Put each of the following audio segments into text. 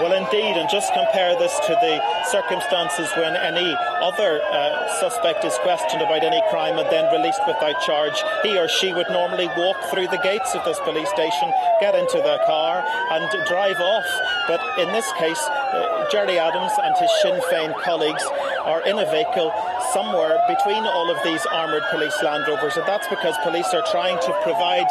Well, indeed, and just compare this to the circumstances when any other suspect is questioned about any crime and then released without charge. He or she would normally walk through the gates of this police station, get into their car and drive off. But in this case, Gerry Adams and his Sinn Fein colleagues are in a vehicle somewhere between all of these armoured police Land Rovers, and that's because police are trying to provide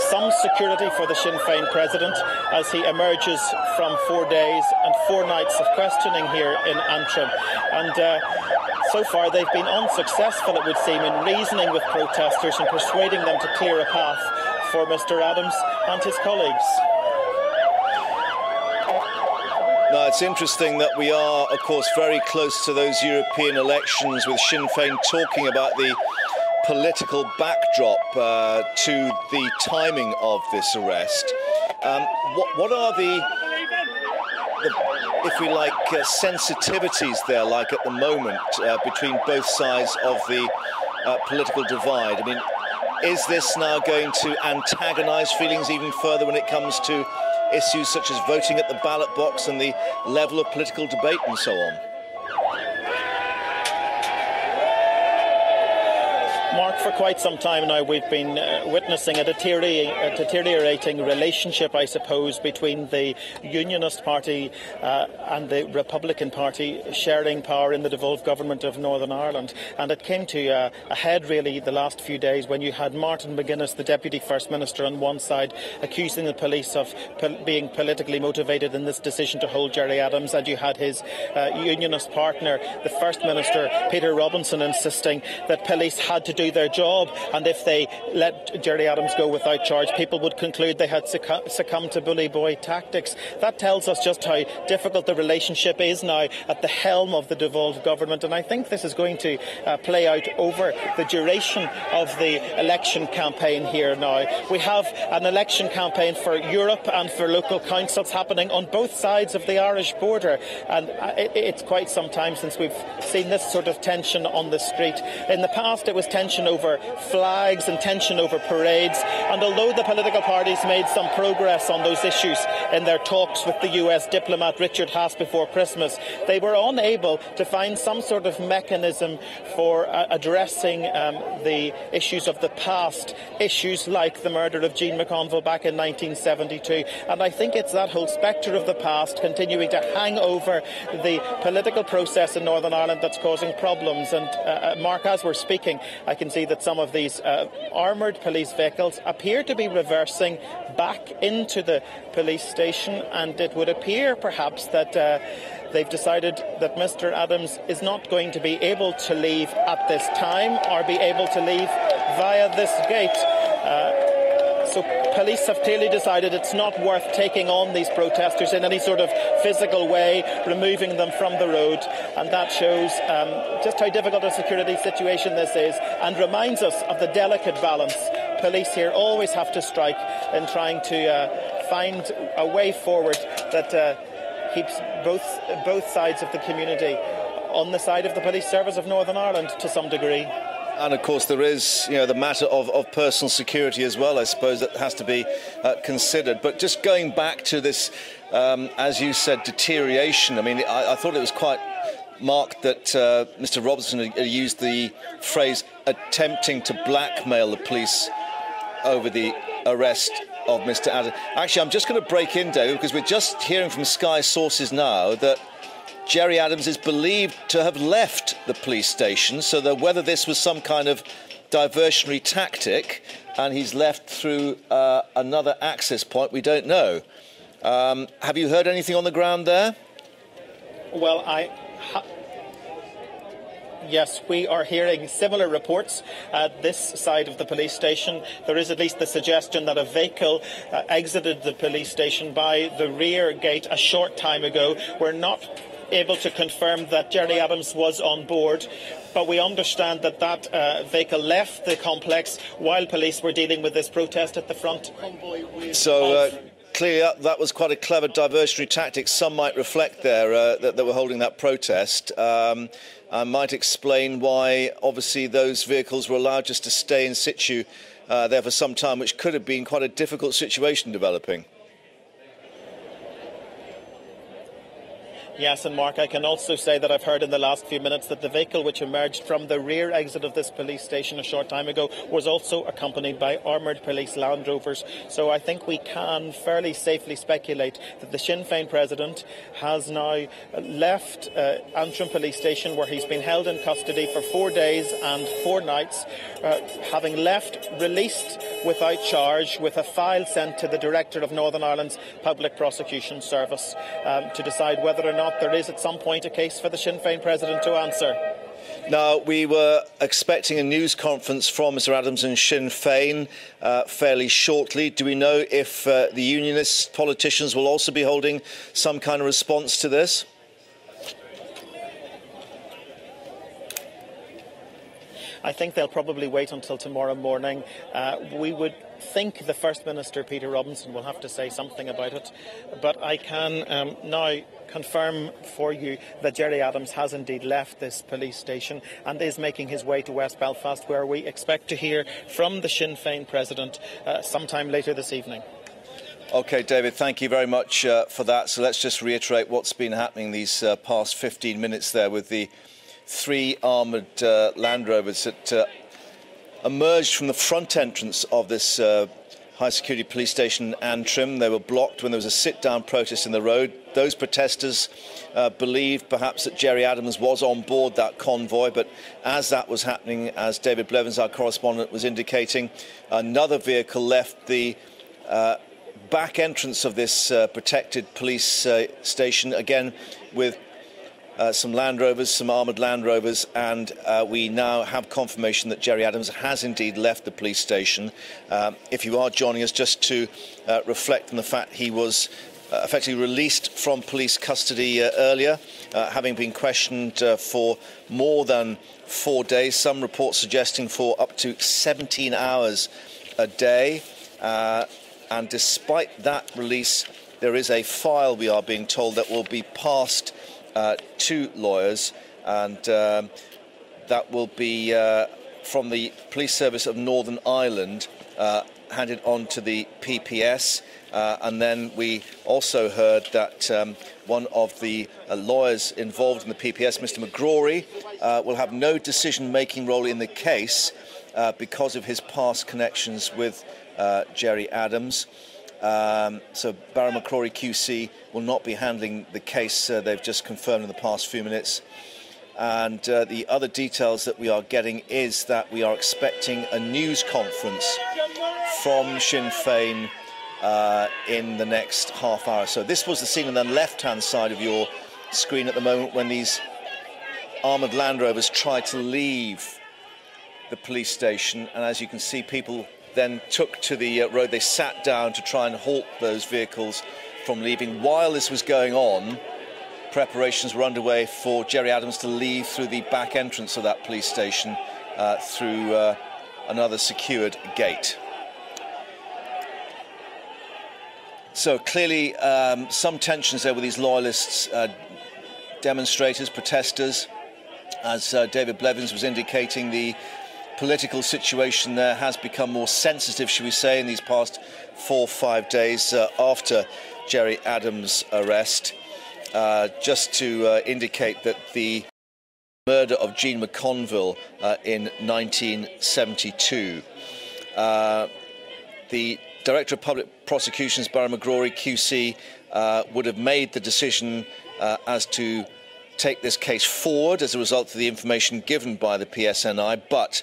some security for the Sinn Fein president as he emerges from 4 days and 4 nights of questioning here in Antrim. And so far they've been unsuccessful, it would seem, in reasoning with protesters and persuading them to clear a path for Mr Adams and his colleagues. Now, it's interesting that we are, of course, very close to those European elections, with Sinn Féin talking about the political backdrop to the timing of this arrest. What are the, if we like, sensitivities there like at the moment between both sides of the political divide? I mean, is this now going to antagonise feelings even further when it comes to issues such as voting at the ballot box and the level of political debate and so on? Mark, for quite some time now we've been witnessing a deteriorating relationship, I suppose, between the Unionist Party and the Republican Party sharing power in the devolved government of Northern Ireland. And it came to a head, really, the last few days when you had Martin McGuinness, the Deputy First Minister, on one side accusing the police of being politically motivated in this decision to hold Gerry Adams, and you had his Unionist partner, the First Minister, Peter Robinson, insisting that police had to do their job, and if they let Gerry Adams go without charge, people would conclude they had succumbed to bully boy tactics. That tells us just how difficult the relationship is now at the helm of the devolved government, and I think this is going to play out over the duration of the election campaign here now. We have an election campaign for Europe and for local councils happening on both sides of the Irish border, and it's quite some time since we've seen this sort of tension on the street. In the past it was tension over flags and tension over parades, and although the political parties made some progress on those issues in their talks with the US diplomat Richard Haas before Christmas, they were unable to find some sort of mechanism for addressing the issues of the past, issues like the murder of Jean McConville back in 1972. And I think it's that whole spectre of the past continuing to hang over the political process in Northern Ireland that's causing problems. And Mark, as we're speaking, I can see that some of these armoured police vehicles appear to be reversing back into the police station, and it would appear perhaps that they've decided that Mr Adams is not going to be able to leave at this time or be able to leave via this gate. So police have clearly decided it's not worth taking on these protesters in any sort of physical way, removing them from the road, and that shows just how difficult a security situation this is, and reminds us of the delicate balance police here always have to strike in trying to find a way forward that keeps both sides of the community on the side of the police service of Northern Ireland to some degree. And of course there is, the matter of personal security as well, I suppose, that has to be considered. But just going back to this, as you said, deterioration, I mean, I thought it was quite marked that Mr Robinson had used the phrase attempting to blackmail the police over the arrest of Mr Adams. Actually, I'm just going to break in, David, because we're just hearing from Sky sources now that Gerry Adams is believed to have left the police station, so that whether this was some kind of diversionary tactic and he's left through another access point, we don't know. Have you heard anything on the ground there? Well, yes, we are hearing similar reports at this side of the police station. There is at least the suggestion that a vehicle exited the police station by the rear gate a short time ago. We're not able to confirm that Gerry Adams was on board, but we understand that vehicle left the complex while police were dealing with this protest at the front. So clearly that was quite a clever diversionary tactic. Some might reflect there that they were holding that protest. I might explain why obviously those vehicles were allowed just to stay in situ there for some time, which could have been quite a difficult situation developing. Yes, and Mark, I can also say that I've heard in the last few minutes that the vehicle which emerged from the rear exit of this police station a short time ago was also accompanied by armoured police Land Rovers. So I think we can fairly safely speculate that the Sinn Fein president has now left Antrim police station, where he's been held in custody for 4 days and 4 nights, having left released without charge, with a file sent to the Director of Northern Ireland's Public Prosecution Service to decide whether or not there is at some point a case for the Sinn Féin president to answer. Now, we were expecting a news conference from Mr Adams and Sinn Féin fairly shortly. Do we know if the unionist politicians will also be holding some kind of response to this? I think they'll probably wait until tomorrow morning. We would think the First Minister, Peter Robinson, will have to say something about it. But I can now confirm for you that Gerry Adams has indeed left this police station and is making his way to West Belfast, where we expect to hear from the Sinn Féin president sometime later this evening. OK, David, thank you very much for that. So let's just reiterate what's been happening these past 15 minutes there with the 3 armoured Land Rovers that emerged from the front entrance of this high-security police station in Antrim. They were blocked when there was a sit-down protest in the road. Those protesters believed perhaps that Gerry Adams was on board that convoy, but as that was happening, as David Blevins, our correspondent, was indicating, another vehicle left the back entrance of this protected police station, again with some Land Rovers, some armoured Land Rovers, and we now have confirmation that Gerry Adams has indeed left the police station. If you are joining us, just to reflect on the fact he was effectively released from police custody earlier, having been questioned for more than 4 days, some reports suggesting for up to 17 hours a day. And despite that release, there is a file, we are being told, that will be passed to lawyers, and that will be from the Police Service of Northern Ireland, handed on to the PPS. And then we also heard that one of the lawyers involved in the PPS, Mr McGrory, will have no decision-making role in the case because of his past connections with Gerry Adams. So Barry McCrory QC will not be handling the case, they've just confirmed in the past few minutes. And the other details that we are getting is that we are expecting a news conference from Sinn Féin in the next half hour. So this was the scene on the left-hand side of your screen at the moment when these armoured Land Rovers tried to leave the police station. And as you can see, people then took to the road. They sat down to try and halt those vehicles from leaving. While this was going on, preparations were underway for Gerry Adams to leave through the back entrance of that police station through another secured gate. So clearly some tensions there with these loyalists, demonstrators, protesters. As David Blevins was indicating, the political situation there has become more sensitive, shall we say, in these past 4 or 5 days after Gerry Adams' arrest. Just to indicate that the murder of Jean McConville in 1972, the Director of Public Prosecutions, Barry McGrory QC, would have made the decision as to take this case forward as a result of the information given by the PSNI, but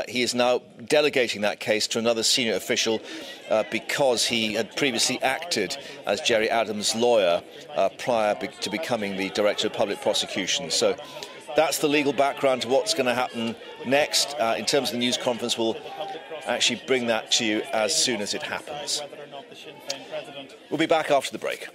he is now delegating that case to another senior official because he had previously acted as Gerry Adams' lawyer prior to becoming the Director of Public Prosecutions. So that's the legal background to what's going to happen next. In terms of the news conference, we'll actually bring that to you as soon as it happens. We'll be back after the break.